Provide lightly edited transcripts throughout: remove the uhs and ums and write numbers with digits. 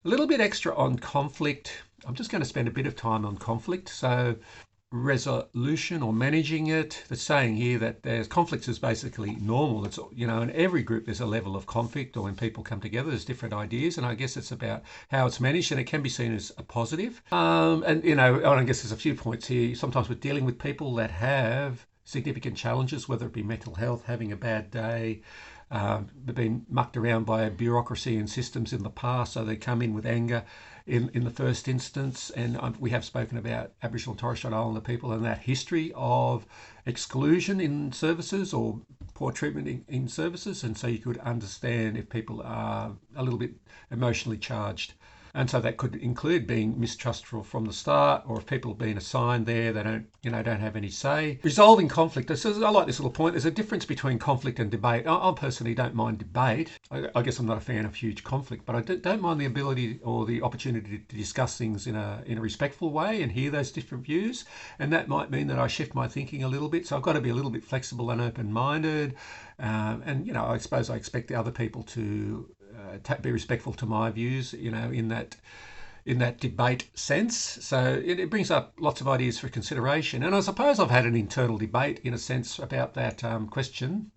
A little bit extra on conflict. I'm just going to spend a bit of time on conflict. So, resolution or managing it. The saying here that there's conflicts is basically normal. It's, in every group there's a level of conflict, or when people come together, there's different ideas, and I guess it's about how it's managed, and it can be seen as a positive. And I guess there's a few points here. Sometimes we're dealing with people that have significant challenges, whether it be mental health, having a bad day, they've been mucked around by a bureaucracy and systems in the past, so they come in with anger in the first instance. And we have spoken about Aboriginal and Torres Strait Islander people and that history of exclusion in services or poor treatment in services. And so you could understand if people are a little bit emotionally charged. And so that could include being mistrustful from the start, or if people have been assigned there, they don't have any say. Resolving conflict. I like this little point. There's a difference between conflict and debate. I personally don't mind debate. I guess I'm not a fan of huge conflict, but I don't mind the ability or the opportunity to discuss things in a respectful way and hear those different views. And that might mean that I shift my thinking a little bit. So I've got to be a little bit flexible and open-minded. And I suppose I expect the other people to be respectful to my views, in that debate sense. So it brings up lots of ideas for consideration. And I suppose I've had an internal debate, in a sense, about that question,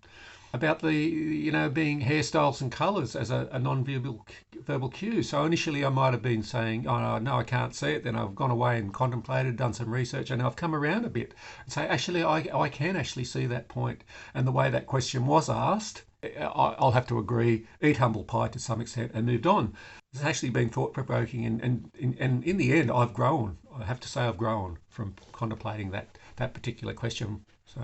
about the, being hairstyles and colours as a non-verbal cue. So initially I might have been saying, oh, no, I can't see it. Then I've gone away and contemplated, done some research, and I've come around a bit and say, actually, I can actually see that point. And the way that question was asked, I'll have to agree, eat humble pie to some extent, and moved on. It's actually been thought-provoking, and in the end, I've grown. I have to say I've grown from contemplating that particular question. So,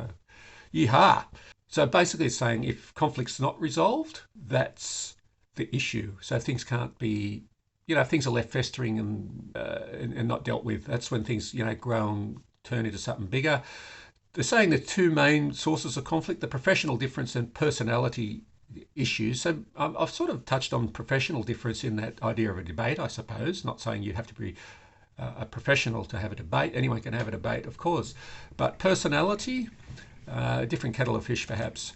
yeehaw. So basically it's saying if conflict's not resolved, that's the issue. So things can't be, if things are left festering and not dealt with, that's when things, grow and turn into something bigger. They're saying the two main sources of conflict, the professional difference and personality issues. So I've sort of touched on professional difference in that idea of a debate, I suppose, not saying you have to be a professional to have a debate. Anyone can have a debate, of course. But personality, different kettle of fish, perhaps.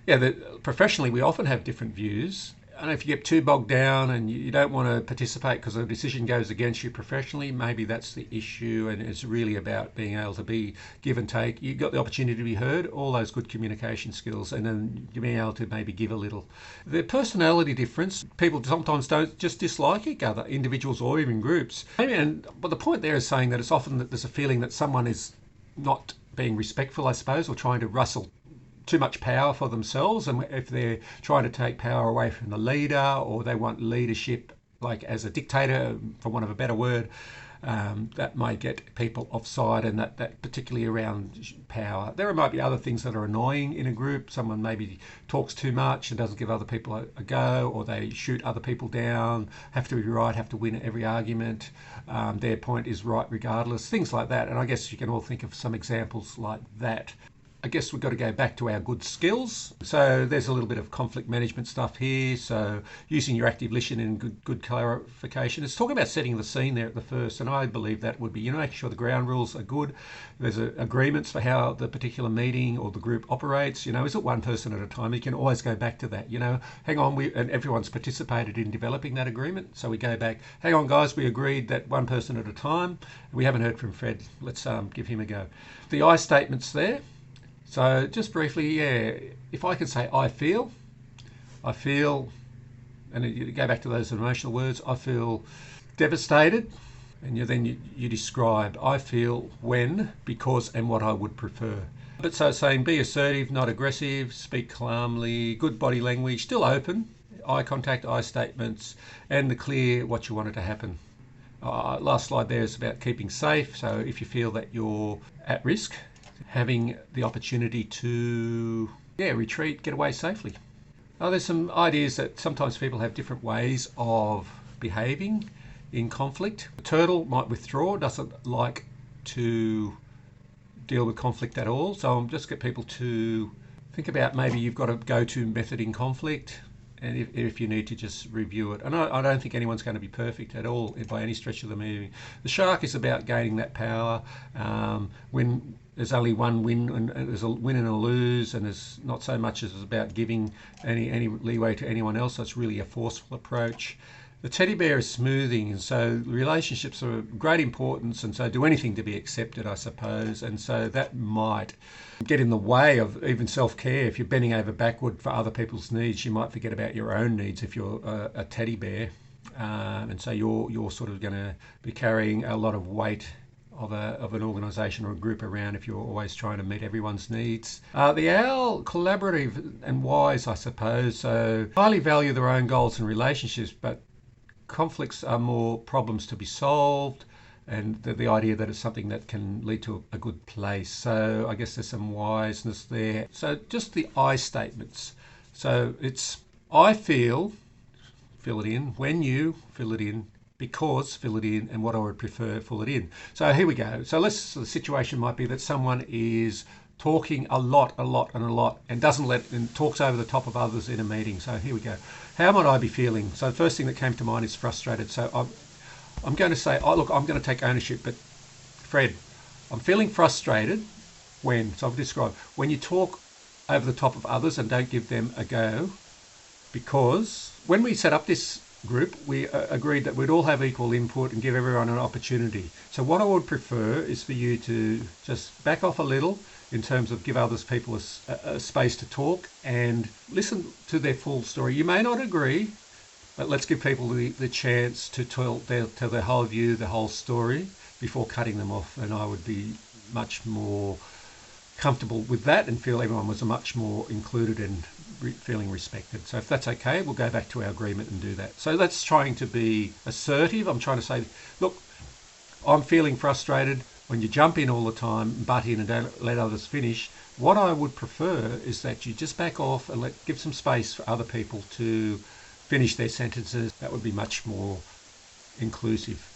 Yeah, professionally, we often have different views. And if you get too bogged down and you don't want to participate because a decision goes against you professionally, maybe that's the issue, and it's really about being able to be give and take. You've got the opportunity to be heard, all those good communication skills, and then being able to maybe give a little. The personality difference, people sometimes don't just dislike each other, individuals or even groups. But the point there is saying that it's often that there's a feeling that someone is not being respectful, I suppose, or trying to rustle too much power for themselves, and if they're trying to take power away from the leader, or they want leadership like as a dictator, for want of a better word, that might get people offside, and that particularly around power. There might be other things that are annoying in a group. Someone maybe talks too much and doesn't give other people a go, or they shoot other people down, have to be right, have to win at every argument. Their point is right regardless, things like that. And I guess you can all think of some examples like that. I guess we've got to go back to our good skills. So there's a little bit of conflict management stuff here. So using your active listening and good clarification. It's talking about setting the scene there at the first, and I believe that would be, making sure the ground rules are good. There's agreements for how the particular meeting or the group operates. Is it one person at a time? You can always go back to that. Hang on, and everyone's participated in developing that agreement. So we go back, hang on guys, we agreed that one person at a time. We haven't heard from Fred. Let's give him a go. The I statements there. So just briefly, if I can say I feel, and you go back to those emotional words, I feel devastated, and then you describe, I feel when, because, and what I would prefer. But so saying be assertive, not aggressive, speak calmly, good body language, still open, eye contact, I statements, and the clear what you wanted to happen. Last slide there is about keeping safe. So if you feel that you're at risk, having the opportunity to retreat, get away safely. There's some ideas that sometimes people have different ways of behaving in conflict. A turtle might withdraw, doesn't like to deal with conflict at all. So I'll just get people to think about maybe you've got a go-to method in conflict, and if you need to just review it. And I don't think anyone's going to be perfect at all by any stretch of the meaning. The shark is about gaining that power. When there's only one win, and there's a win and a lose, and there's not so much as about giving any leeway to anyone else. So it's really a forceful approach. The teddy bear is smoothing, and so relationships are of great importance, and so do anything to be accepted, I suppose. And so that might get in the way of even self-care. If you're bending over backward for other people's needs, you might forget about your own needs if you're a teddy bear. And so you're sort of going to be carrying a lot of weight of an organisation or a group around if you're always trying to meet everyone's needs. The owl, collaborative and wise, I suppose. So highly value their own goals and relationships, but conflicts are more problems to be solved, and the idea that it's something that can lead to a good place. So I guess there's some wiseness there. So just the I statements. So it's I feel, fill it in, when you, fill it in, because, fill it in, and what I would prefer, fill it in. So here we go. So the situation might be that someone is talking a lot, and talks over the top of others in a meeting. So here we go. How might I be feeling? So the first thing that came to mind is frustrated. So I'm going to say, I'm going to take ownership, but Fred, I'm feeling frustrated so I've described, when you talk over the top of others and don't give them a go, because when we set up this group, we agreed that we'd all have equal input and give everyone an opportunity. So what I would prefer is for you to just back off a little in terms of give others people a space to talk and listen to their full story. You may not agree, but let's give people the chance to tell their whole view, the whole story, before cutting them off. And I would be much more comfortable with that and feel everyone was much more included and feeling respected. So if that's okay, we'll go back to our agreement and do that. So that's trying to be assertive. I'm trying to say, look, I'm feeling frustrated when you jump in all the time, butt in and don't let others finish. What I would prefer is that you just back off and give some space for other people to finish their sentences. That would be much more inclusive.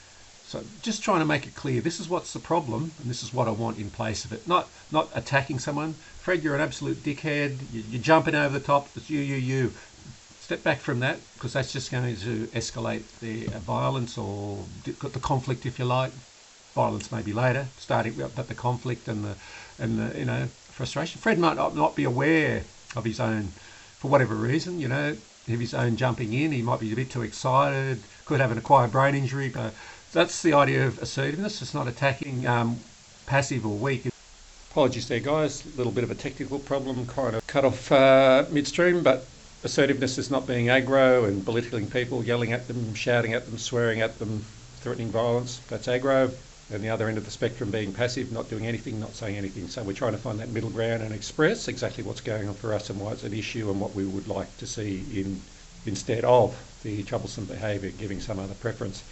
So just trying to make it clear, this is what's the problem and this is what I want in place of it. Not attacking someone. Fred, you're an absolute dickhead. You're jumping over the top. It's you. Step back from that, because that's just going to escalate the violence or the conflict, if you like. Violence maybe later, starting but the conflict and the frustration. Fred might not be aware of his own, for whatever reason, of his own jumping in. He might be a bit too excited, could have an acquired brain injury. That's the idea of assertiveness. It's not attacking, passive or weak. Apologies there, guys. A little bit of a technical problem, kind of cut off midstream, but assertiveness is not being aggro and belittling people, yelling at them, shouting at them, swearing at them, threatening violence. That's aggro. And the other end of the spectrum being passive, not doing anything, not saying anything. So we're trying to find that middle ground and express exactly what's going on for us and why it's an issue and what we would like to see instead of the troublesome behaviour, giving some other preference.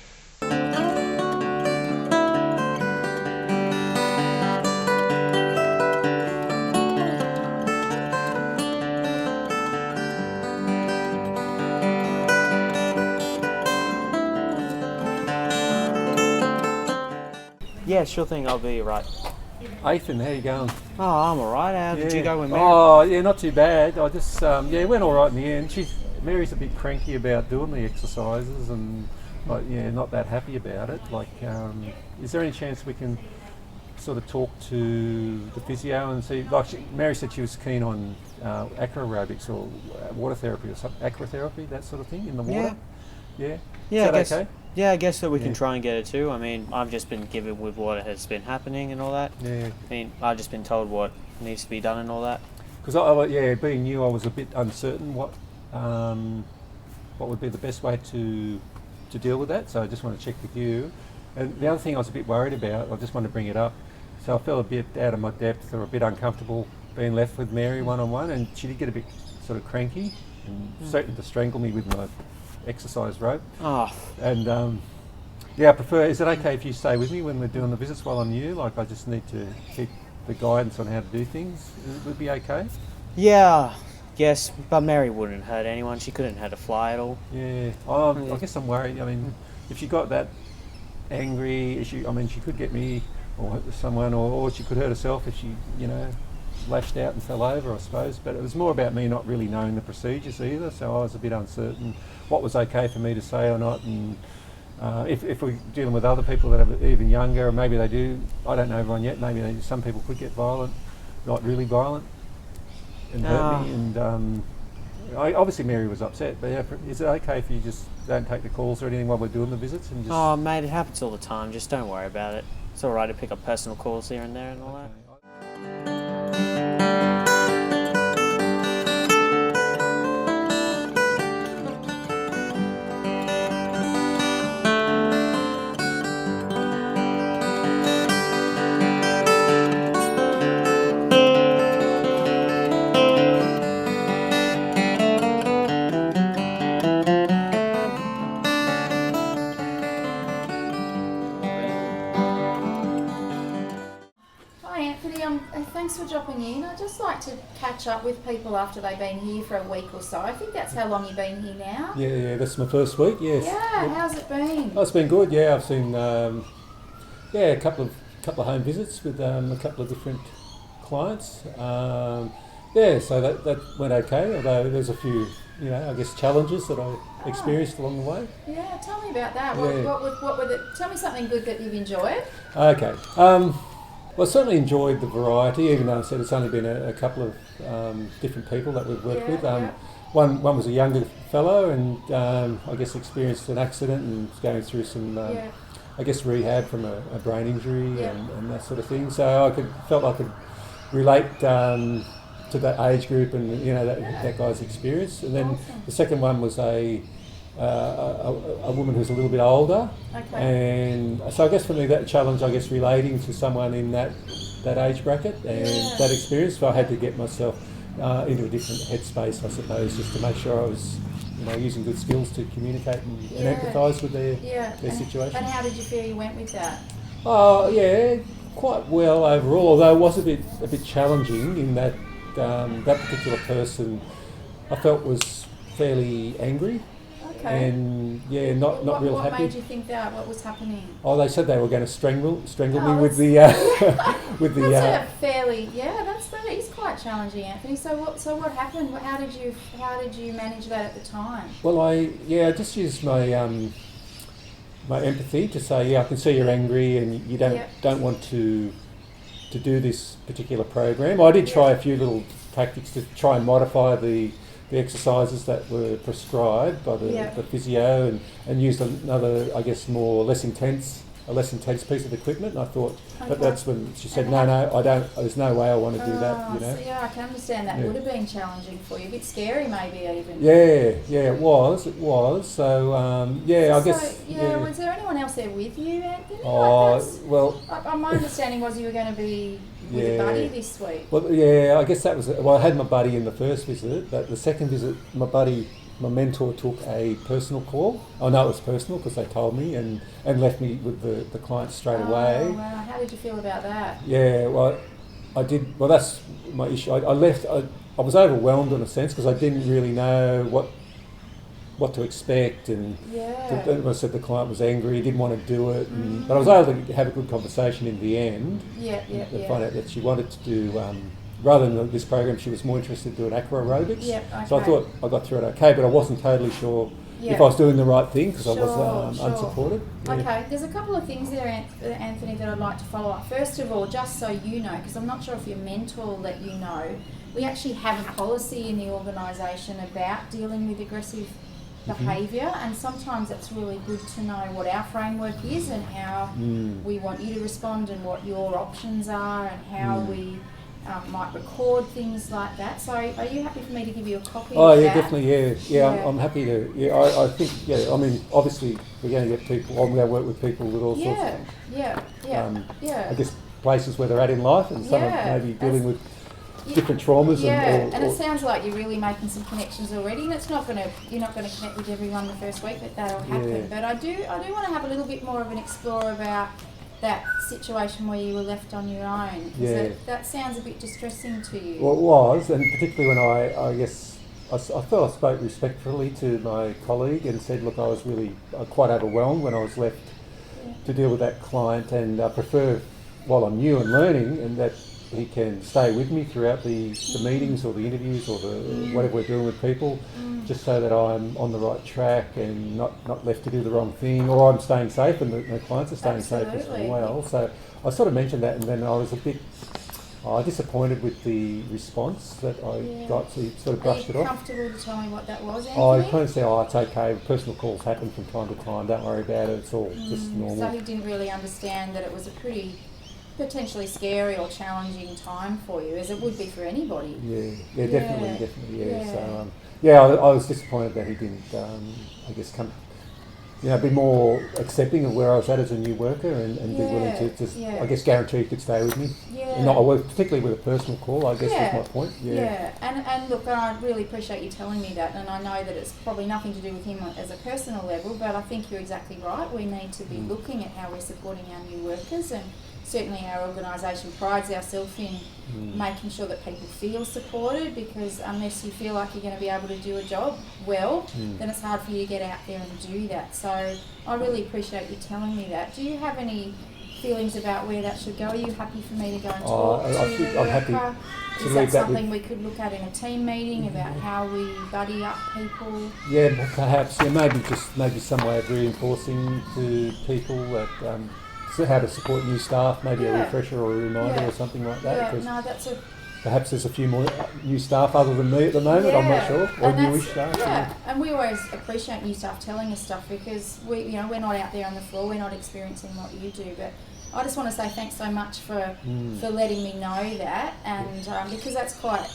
Yeah, sure thing, I'll be right. Ethan, how you going? Oh, I'm alright. How did you go with Mary? Oh, yeah, not too bad. I just, it went all right in the end. Mary's a bit cranky about doing the exercises and, not that happy about it. Is there any chance we can sort of talk to the physio and see, Mary said she was keen on acroaerobics or water therapy or something, acrotherapy, that sort of thing in the water? Yeah? Yeah, Is that okay? Yeah, I guess that we can try and get it too. I mean, I've just been given with what has been happening and all that. Yeah. I mean, I've just been told what needs to be done and all that. Because being new, I was a bit uncertain what would be the best way to deal with that. So I just want to check with you. And the other thing I was a bit worried about, I just want to bring it up. So I felt a bit out of my depth or a bit uncomfortable being left with Mary one-on-one, and she did get a bit sort of cranky and threatened to strangle me with my exercise rope. Oh. And I prefer, is it okay if you stay with me when we're doing the visits while I'm new? I just need to keep the guidance on how to do things. Would it be okay? Yeah, yes, but Mary wouldn't hurt anyone. She couldn't hurt a fly at all. Yeah. I guess I'm worried. I mean, if she got that angry, she could get me or someone, or she could hurt herself if she, lashed out and fell over, I suppose. But it was more about me not really knowing the procedures either, so I was a bit uncertain what was okay for me to say or not. And if we're dealing with other people that are even younger, or maybe they do, I don't know everyone yet, maybe some people could get violent, not really violent, and hurt me. And Obviously Mary was upset, but yeah, is it okay if you just don't take the calls or anything while we're doing the visits and just? Oh, mate, it happens all the time. Just don't worry about it. It's all right to pick up personal calls here and there and all that. Thanks for dropping in. I'd just like to catch up with people after they've been here for a week or so. I think that's how long you've been here now. Yeah, that's my first week, yes. Yeah, how's it been? Oh, it's been good, yeah. I've seen a couple of home visits with a couple of different clients. So that went okay, although there's a few, I guess challenges that I experienced along the way. Yeah, tell me about that. Yeah. What were the, tell me something good that you've enjoyed. Okay. Well, I certainly enjoyed the variety, even though I said it's only been a couple of different people that we've worked with. One was a younger fellow and I guess experienced an accident and was going through some, I guess, rehab from a brain injury and that sort of thing. So I felt I could relate to that age group and that guy's experience. And then the second one was a woman who's a little bit older, and so I guess for me that challenge, relating to someone in that age bracket and that experience, so I had to get myself into a different headspace, I suppose, just to make sure I was using good skills to communicate and empathise with their situation. And how did you feel you went with that? Oh yeah, quite well overall, although it was a bit challenging in that that particular person I felt was fairly angry. And not real happy. What made you think that? What was happening? Oh, they said they were going to strangle me with the with the. That's that is quite challenging, Anthony. So what happened? How did you manage that at the time? Well, I just used my my empathy to say, I can see you're angry and you don't want to do this particular program. I did try a few little tactics to try and modify the exercises that were prescribed by the physio and used another, I guess, less intense piece of equipment. And I thought, but that's when she said, no, I don't, there's no way I want to do that, So I can understand that would have been challenging for you, a bit scary maybe even. Yeah, it was. So, I guess. Was there anyone else there with you, Anthony? My understanding was you were going to be with a buddy this week. Well, I guess that was. I had my buddy in the first visit, but the second visit, my mentor took a personal call. I know it was personal because they told me and left me with the client straight away. Wow. How did you feel about that? Yeah, well, I did. Well, that's my issue. I left. I was overwhelmed in a sense because I didn't really know what to expect, and I said the client was angry, he didn't want to do it, but I was able to have a good conversation in the end. And find out that she wanted to do, rather than this program, she was more interested in doing aqua aerobics. So I thought I got through it okay, but I wasn't totally sure if I was doing the right thing because I was unsupported. Okay, there's a couple of things there, Anthony, that I'd like to follow up. First of all, just so you know, because I'm not sure if your mentor let you know, we actually have a policy in the organisation about dealing with aggressive behaviour, and sometimes it's really good to know what our framework is and how we want you to respond and what your options are and how we might record things like that. So are you happy for me to give you a copy of that? Definitely, I'm happy to. I think, I mean, obviously we're going to get people, we're going to work with people with all sorts of, I guess, places where they're at in life, and some are maybe dealing with different traumas. And it sounds like you're really making some connections already, and you're not going to connect with everyone the first week, but that'll happen. But I do want to have a little bit more of an explore about that situation where you were left on your own. That sounds a bit distressing to you. Well, it was, and particularly when I thought I spoke respectfully to my colleague and said, look, I was really quite overwhelmed when I was left to deal with that client, and I prefer, while I'm new and learning, and that he can stay with me throughout the meetings or the interviews or the whatever we're doing with people, just so that I'm on the right track and not left to do the wrong thing, or I'm staying safe and the clients are staying safe as well. So I sort of mentioned that, and then I was a bit Disappointed with the response that I got, so he sort of brushed it Are you off. comfortable to tell me what that was, Anthony? I kind of said, it's okay, personal calls happen from time to time, don't worry about it, it's all just normal. So he didn't really understand that it was a pretty potentially scary or challenging time for you, as it would be for anybody. Yeah, definitely, yeah. So, I was disappointed that he didn't, I guess, come, be more accepting of where I was at as a new worker and be willing to just, I guess, guarantee he could stay with me. And not, particularly with a personal call, I guess was my point. And look, I really appreciate you telling me that, and I know that it's probably nothing to do with him as a personal level, but I think you're exactly right. We need to be looking at how we're supporting our new workers, and certainly our organisation prides ourselves in making sure that people feel supported, because unless you feel like you're going to be able to do a job well, then it's hard for you to get out there and do that. So I really appreciate you telling me that. Do you have any feelings about where that should go? Are you happy for me to go and talk to the worker? Happy to Is that something we could look at in a team meeting about how we buddy up people? Yeah, perhaps. Yeah, maybe some way of reinforcing to people that how to support new staff, maybe a refresher or a reminder or something like that. Yeah, no, that's a... Perhaps there's a few more new staff other than me at the moment, I'm not sure, or newish staff. Yeah, and we always appreciate new staff telling us stuff, because we're not out there on the floor, we're not experiencing what you do, but I just want to say thanks so much for letting me know that, and because that's quite,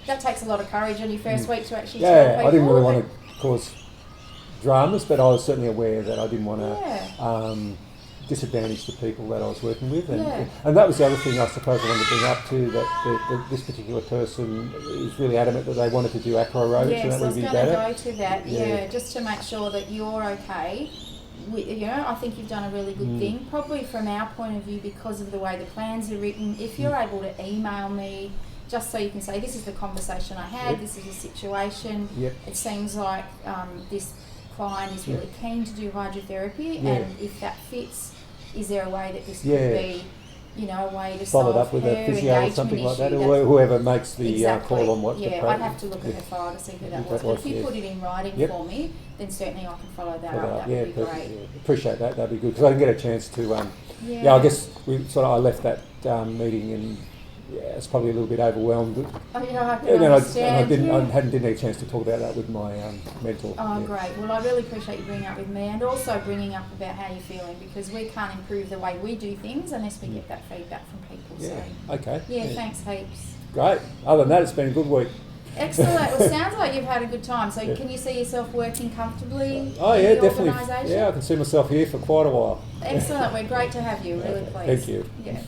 that takes a lot of courage on your first week to actually tell people. I didn't really want to cause dramas, but I was certainly aware that I didn't want to disadvantage the people that I was working with, and that was the other thing I suppose I wanted to bring up too, that this particular person is really adamant that they wanted to do acro roads, and that would be better. Yes, I was going to go to that, just to make sure that you're okay. I think you've done a really good thing, probably from our point of view, because of the way the plans are written. If you're able to email me, just so you can say, this is the conversation I had, this is the situation, it seems like this client is really keen to do hydrotherapy, and if that fits, is there a way that this could be, a way to follow solve it up with a physio or something like that, issue? or whoever makes the call on what the program. I'd have to look at the file to see who that was. But if you put it in writing for me, then certainly I can follow that up. That would be great. Appreciate that. That'd be good, because I didn't get a chance to. I guess I left that meeting and. Yeah, it's probably a little bit overwhelmed. I can understand. I didn't get a chance to talk about that with my mentor. Great. Well, I really appreciate you bringing up with me, and also bringing up about how you're feeling, because we can't improve the way we do things unless we get that feedback from people. Thanks heaps. Great. Other than that, it's been a good week. Excellent. Well, it sounds like you've had a good time. So can you see yourself working comfortably in the definitely. organisation? Yeah, I can see myself here for quite a while. Excellent. We're great to have you. Really pleased. Thank you. Yeah.